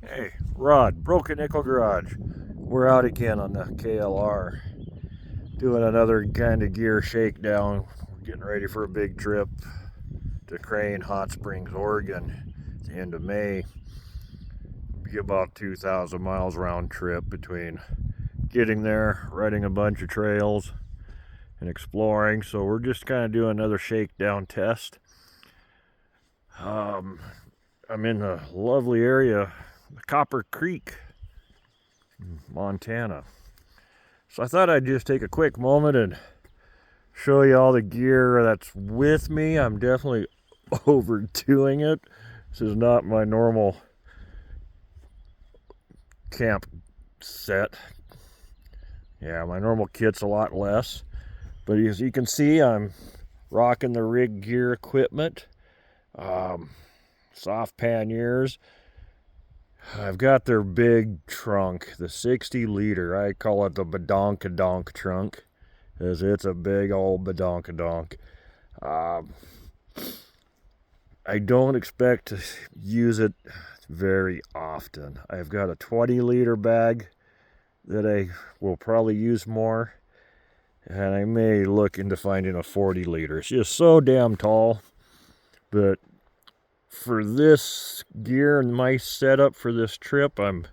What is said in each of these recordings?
Hey, Rod, Broken Nickel Garage. We're out again on the KLR, doing another kind of gear shakedown. We're getting ready for a big trip to Crane Hot Springs, Oregon at the end of May. Be about 2,000 miles round trip between getting there, riding a bunch of trails, and exploring. So we're just kind of doing another shakedown test. I'm in a lovely area, Copper Creek, Montana. So I thought I'd just take a quick moment and show you all the gear that's with me. I'm definitely overdoing it. This is not my normal camp set. Yeah, my normal kit's a lot less. But as you can see, I'm rocking the rig gear equipment. Soft panniers. I've got their big trunk, the 60 liter. I call it the badonkadonk trunk, as it's a big old badonkadonk. I don't expect to use it very often. I've got a 20 liter bag that I will probably use more, and I may look into finding a 40 liter. It's just so damn tall, but for this gear and my setup for this trip, I'm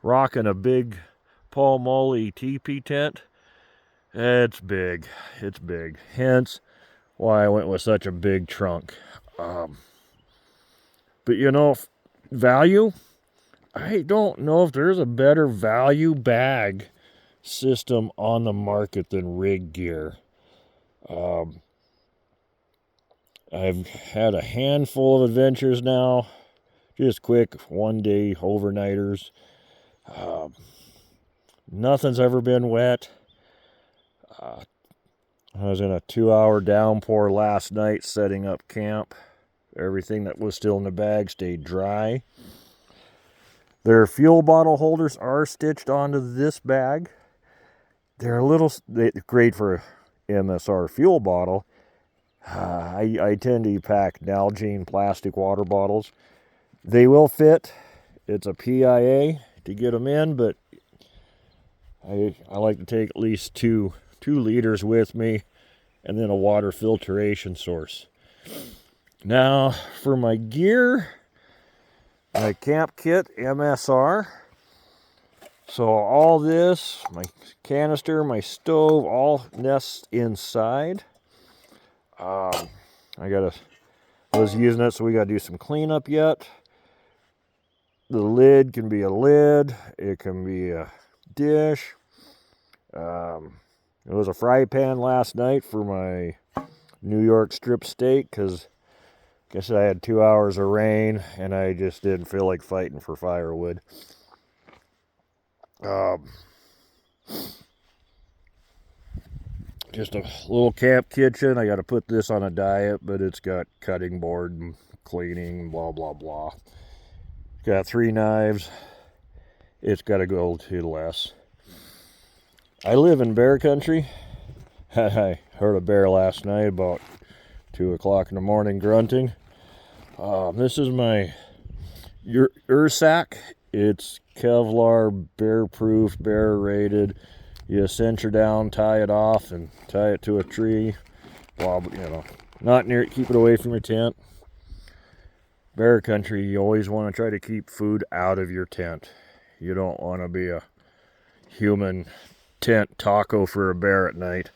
rocking a big Paul Molly teepee tent. It's big. Hence why I went with such a big trunk. But you know, value, I don't know if there's a better value bag system on the market than rig gear. I've had a handful of adventures now, just quick one-day overnighters. Nothing's ever been wet. I was in a 2-hour downpour last night setting up camp. Everything that was still in the bag stayed dry. Their fuel bottle holders are stitched onto this bag. They're great for MSR fuel bottle. I tend to pack Nalgene plastic water bottles. They will fit. It's a PIA to get them in, but I like to take at least two liters with me, and then a water filtration source. Now for my gear, my camp kit, MSR. So all this, my canister, my stove, all nests inside. I was using it, so we got to do some cleanup yet. The lid can be a lid. It can be a dish. It was a fry pan last night for my New York strip steak, because I guess I had 2 hours of rain, and I just didn't feel like fighting for firewood. Just a little camp kitchen. I got to put this on a diet, but it's got cutting board and cleaning, blah, blah, blah. Got 3 knives. It's got to go to less. I live in bear country. I heard a bear last night about 2 o'clock in the morning grunting. This is my Ursack. It's Kevlar, bear-proof, bear-rated. You cinch her down, tie it off, and tie it to a tree. Blah, not near it. Keep it away from your tent. Bear country, you always want to try to keep food out of your tent. You don't want to be a human tent taco for a bear at night.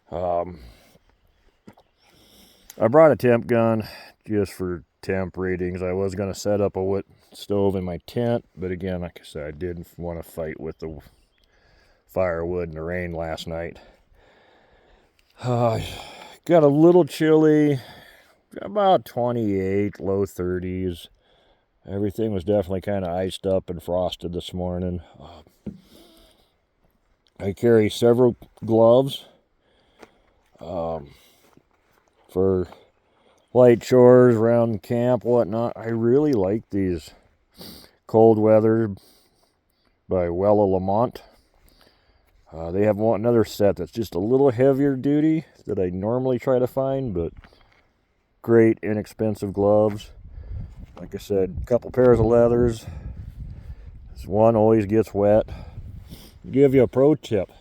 I brought a temp gun just for temp readings. I was going to set up a wood stove in my tent, but again, like I said, I didn't want to fight with the firewood in the rain last night. Got a little chilly, about 28, low 30s. Everything was definitely kind of iced up and frosted this morning. I carry several gloves for light chores around camp, whatnot. I really like these Cold Weather by Wella Lamont. They have another set that's just a little heavier duty that I normally try to find, but great inexpensive gloves. Like I said, a couple pairs of leathers, One always gets wet. Give you a pro tip.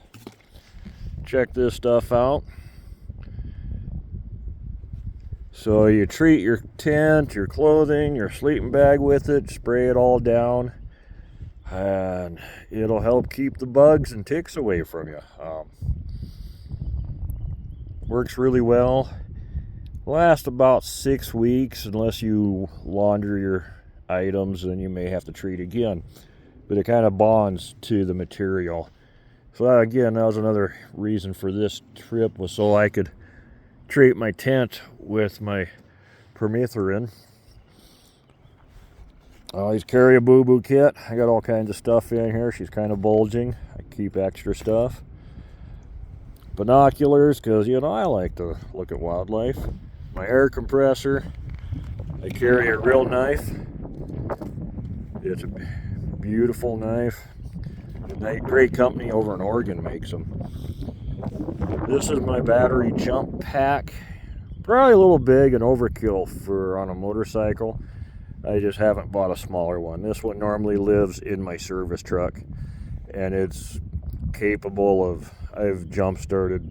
Check this stuff out. So you treat your tent, your clothing, your sleeping bag with it, spray it all down, and it'll help keep the bugs and ticks away from you. Works really well. Lasts about 6 weeks unless you launder your items, and you may have to treat again. But it kind of bonds to the material. So again, that was another reason for this trip, was so I could treat my tent with my permethrin. I always carry a boo-boo kit. I got all kinds of stuff in here. She's kind of bulging. I keep extra stuff. Binoculars, because you know I like to look at wildlife. My air compressor. I carry a real knife. It's a beautiful knife. A great company over in Oregon makes them. This is my battery jump pack. Probably a little big and overkill for on a motorcycle. I just haven't bought a smaller one. This one normally lives in my service truck, and it's capable of, I've jump started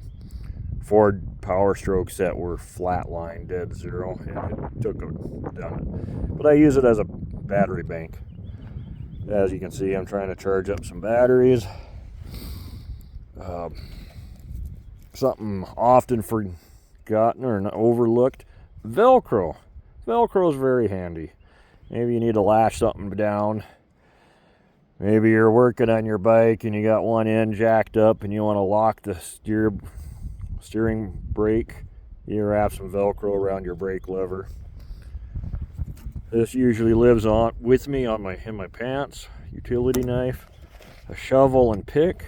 Ford Power Strokes that were flatline, dead zero, and it took down. But I use it as a battery bank. As you can see, I'm trying to charge up some batteries. Something often forgotten or overlooked, Velcro. Velcro is very handy. Maybe you need to lash something down. Maybe you're working on your bike and you got one end jacked up and you want to lock the steering brake. You wrap some Velcro around your brake lever. This usually lives on with me in my pants. Utility knife, a shovel and pick,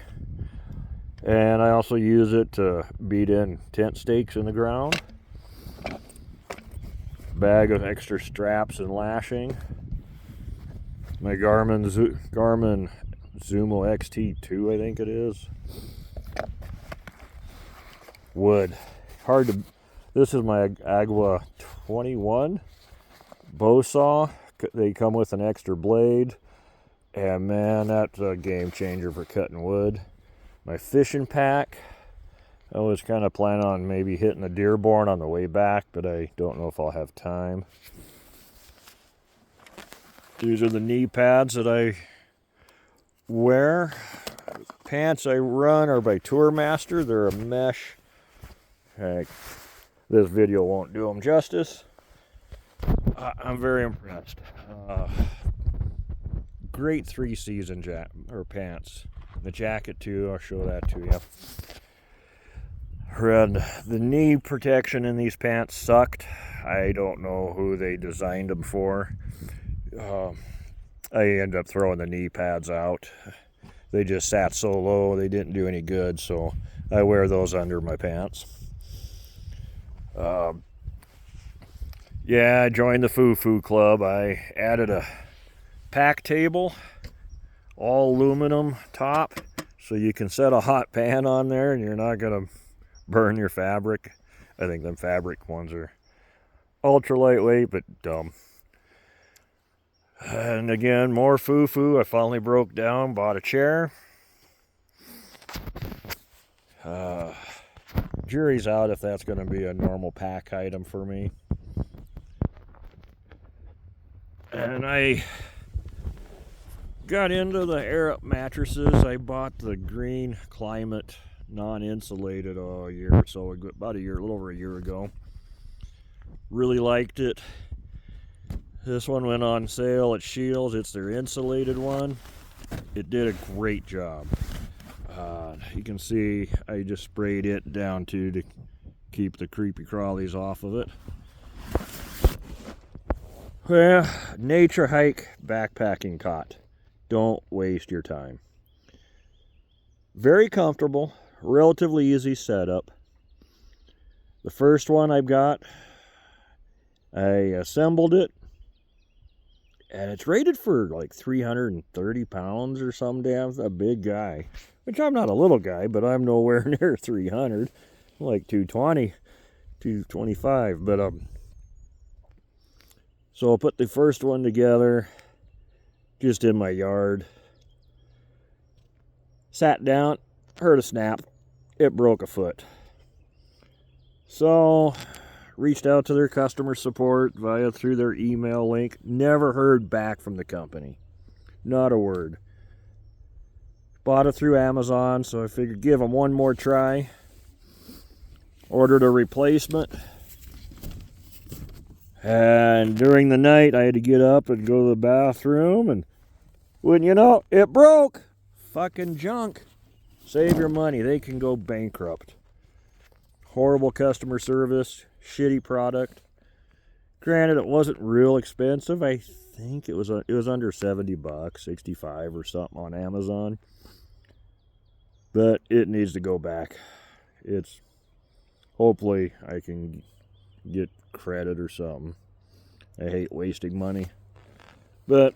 and I also use it to beat in tent stakes in the ground. Bag of extra straps and lashing. My Garmin Zumo XT2, I think it is. Wood. Hard to. This is my Agua 21 bow saw. They come with an extra blade, and man, that's a game changer for cutting wood. My fishing pack. I was kind of planning on maybe hitting the Dearborn on the way back, but I don't know if I'll have time. These are the knee pads that I wear. Pants I run are by Tourmaster. They're a mesh. Heck, this video won't do them justice. I'm very impressed. Great 3-season pants. The jacket too, I'll show that to you. And the knee protection in these pants sucked. I don't know who they designed them for. I ended up throwing the knee pads out. They just sat so low, they didn't do any good, so I wear those under my pants. Yeah, I joined the Foo Club. I added a pack table, all aluminum top, so you can set a hot pan on there and you're not going to burn your fabric. I think them fabric ones are ultra lightweight but dumb. And again, more foo. I finally broke down, bought a chair. Jury's out if that's going to be a normal pack item for me. And I got into the air up mattresses. I bought the Green Climate non-insulated a year or so ago, about a little over a year ago. Really liked it. This one went on sale at Shields. It's their insulated one. It did a great job. You can see I just sprayed it down to keep the creepy crawlies off of it. Well, nature hike backpacking cot. Don't waste your time. Very comfortable, relatively easy setup. The first one I've got, I assembled it, and it's rated for like 330 pounds or some damn, a big guy. Which I'm not a little guy, but I'm nowhere near 300. I'm like 220, 225. But so I'll put the first one together just in my yard. Sat down, heard a snap. It broke a foot. So, reached out to their customer support through their email link. Never heard back from the company. Not a word. Bought it through Amazon, so I figured give them one more try. Ordered a replacement. And during the night, I had to get up and go to the bathroom, and wouldn't you know, it broke. Fucking junk. Save your money. They can go bankrupt. Horrible customer service. Shitty product. Granted, it wasn't real expensive. I think it was under $70, 65 or something on Amazon. But it needs to go back. It's hopefully I can get credit or something. I hate wasting money. But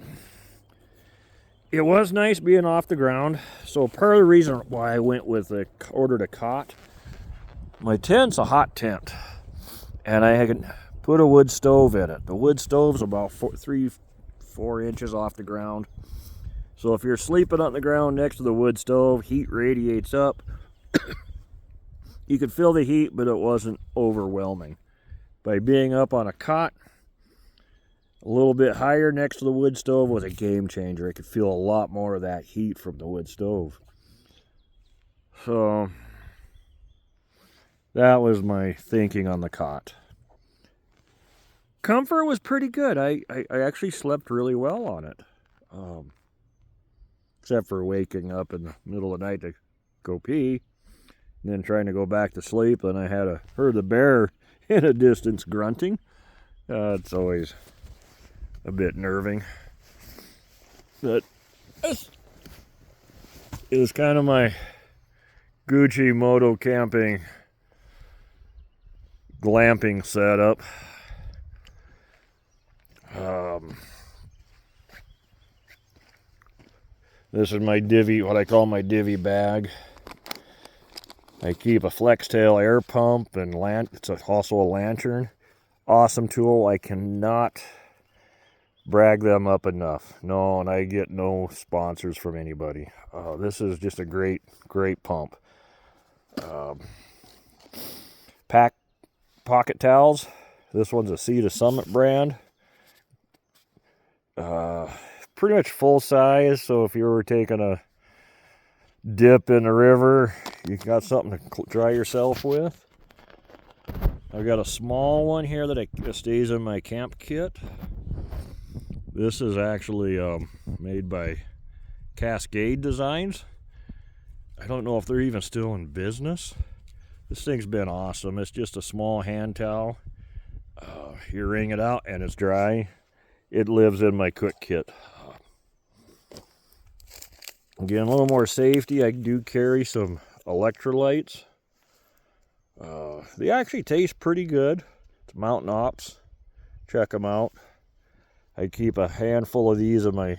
it was nice being off the ground. So part of the reason why I went with ordered a cot, my tent's a hot tent, and I can put a wood stove in it. The wood stove's about 3-4 inches off the ground. So if you're sleeping on the ground next to the wood stove, heat radiates up. You could feel the heat, but it wasn't overwhelming. By being up on a cot, a little bit higher next to the wood stove was a game changer. I could feel a lot more of that heat from the wood stove. So that was my thinking on the cot. Comfort was pretty good. I actually slept really well on it. Except for waking up in the middle of the night to go pee. And then trying to go back to sleep. And I heard the bear in a distance grunting. It's always a bit nerving. But it was kind of my Gucci Motocamping glamping setup. This is my what I call my divvy bag. I keep a flex tail air pump and it's also a lantern. Awesome tool. I cannot brag them up enough. No, and I get no sponsors from anybody. This is just a great pump. Pocket towels. This one's a Sea to Summit brand. Pretty much full size, so if you were taking a dip in the river, you got something to dry yourself with. I've got a small one here that stays in my camp kit. This is actually made by Cascade Designs. I don't know if they're even still in business. This thing's been awesome. It's just a small hand towel. You wring it out and it's dry. It lives in my cook kit. Again, a little more safety. I do carry some electrolytes. They actually taste pretty good. It's Mountain Ops. Check them out. I keep a handful of these in my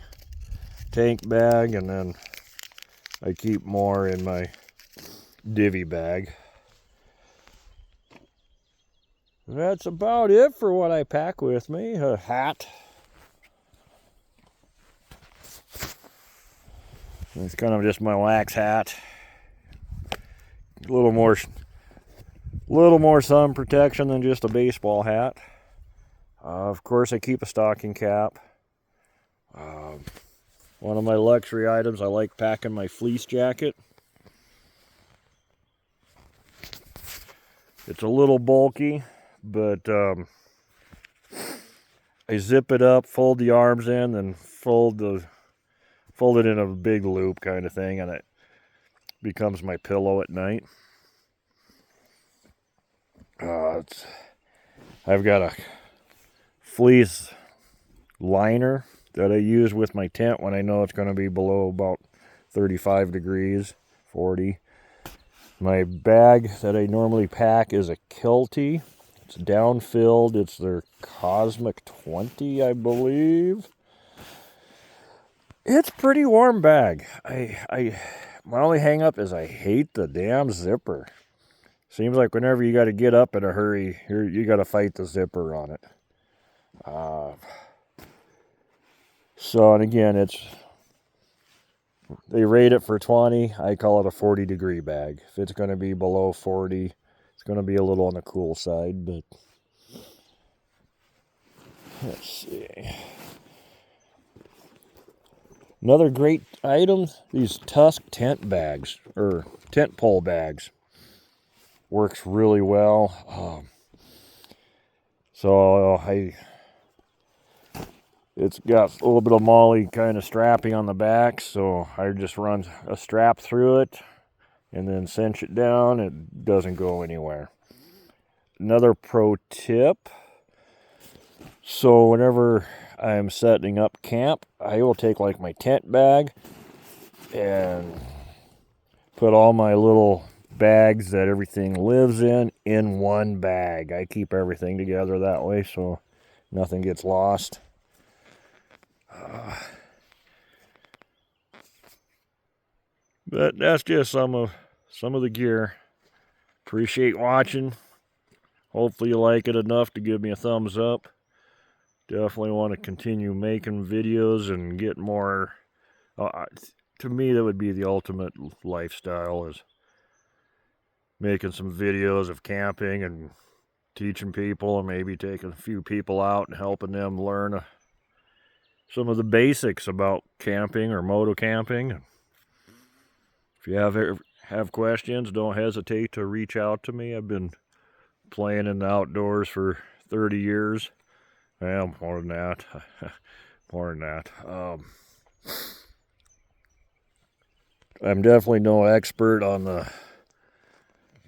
tank bag, and then I keep more in my divvy bag. That's about it for what I pack with me. A hat. It's kind of just my wax hat. A little more sun protection than just a baseball hat. Of course, I keep a stocking cap. One of my luxury items, I like packing my fleece jacket. It's a little bulky, but I zip it up, fold the arms in, and fold it in a big loop kind of thing, and it becomes my pillow at night. I've got a fleece liner that I use with my tent when I know it's going to be below about 35 degrees, 40. My bag that I normally pack is a Kelty. It's down-filled. It's their Cosmic 20, I believe. It's a pretty warm bag. My only hang-up is I hate the damn zipper. Seems like whenever you got to get up in a hurry, you got to fight the zipper on it. So, and again, it's They rate it for 20. I call it a 40-degree bag. If it's going to be below 40, it's going to be a little on the cool side, but let's see. Another great item, these Tusk tent bags, or tent pole bags. Works really well. It's got a little bit of molly kind of strapping on the back, so I just run a strap through it and then cinch it down. It doesn't go anywhere. Another pro tip, so whenever I'm setting up camp, I will take like my tent bag and put all my little bags that everything lives in one bag. I keep everything together that way so nothing gets lost. But that's just some of the gear. Appreciate watching. Hopefully you like it enough to give me a thumbs up. Definitely want to continue making videos and get more. To me, that would be the ultimate lifestyle, is making some videos of camping and teaching people, and maybe taking a few people out and helping them learn some of the basics about camping or motocamping. If you have questions, don't hesitate to reach out to me. I've been playing in the outdoors for 30 years. Well, more than that. More than that. I'm definitely no expert on the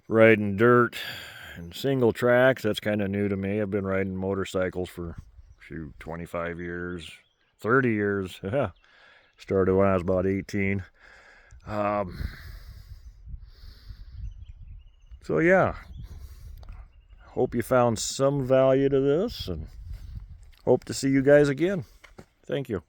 riding dirt and single tracks. That's kind of new to me. I've been riding motorcycles for 25 years, 30 years. Started when I was about 18. So yeah, hope you found some value to this, and hope to see you guys again. Thank you.